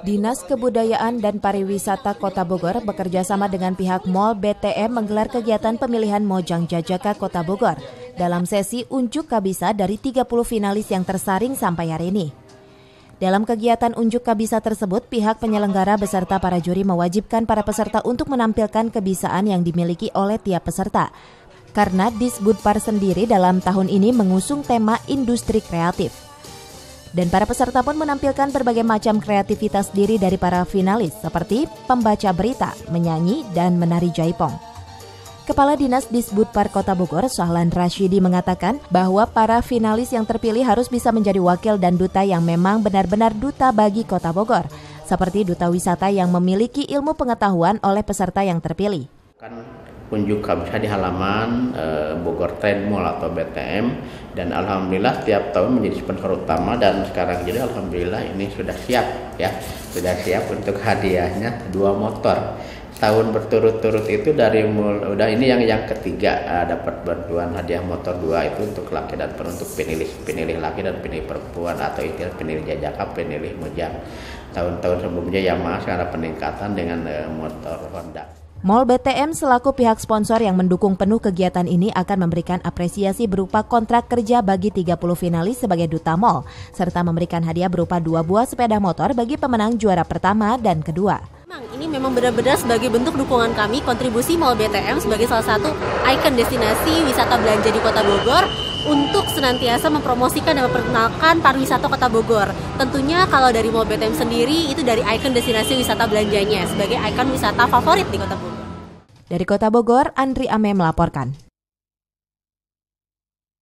Dinas Kebudayaan dan Pariwisata Kota Bogor bekerja sama dengan pihak Mall BTM menggelar kegiatan pemilihan Mojang Jajaka Kota Bogor dalam sesi unjuk kabisa dari 30 finalis yang tersaring sampai hari ini. Dalam kegiatan unjuk kabisa tersebut, pihak penyelenggara beserta para juri mewajibkan para peserta untuk menampilkan kebisaan yang dimiliki oleh tiap peserta. Karena Disbudpar sendiri dalam tahun ini mengusung tema industri kreatif. Dan para peserta pun menampilkan berbagai macam kreativitas diri dari para finalis seperti pembaca berita, menyanyi, dan menari jaipong. Kepala Dinas Disbudpar Kota Bogor, Sahlan Rashidi mengatakan bahwa para finalis yang terpilih harus bisa menjadi wakil dan duta yang memang benar-benar duta bagi Kota Bogor, seperti duta wisata yang memiliki ilmu pengetahuan oleh peserta yang terpilih. Unjuk kabisa di halaman Bogor Trend Mall atau BTM, dan alhamdulillah tiap tahun menjadi sponsor utama, dan sekarang jadi alhamdulillah ini sudah siap untuk hadiahnya 2 motor. Tahun berturut-turut itu udah ini yang ketiga dapat bantuan hadiah motor 2 itu untuk laki dan perempuan, untuk penilih laki dan penilih perempuan atau istilah penilih jajaka, penilih mojang. Tahun-tahun sebelumnya Yamaha sekarang peningkatan dengan motor Honda. Mall BTM selaku pihak sponsor yang mendukung penuh kegiatan ini akan memberikan apresiasi berupa kontrak kerja bagi 30 finalis sebagai duta mall, serta memberikan hadiah berupa 2 buah sepeda motor bagi pemenang juara pertama dan kedua. Ini memang benar-benar sebagai bentuk dukungan kami, kontribusi Mall BTM sebagai salah satu ikon destinasi wisata belanja di Kota Bogor untuk senantiasa mempromosikan dan memperkenalkan pariwisata Kota Bogor. Tentunya kalau dari Mall BTM sendiri itu dari ikon destinasi wisata belanjanya sebagai ikon wisata favorit di Kota Bogor. Dari Kota Bogor, Andri Ame melaporkan.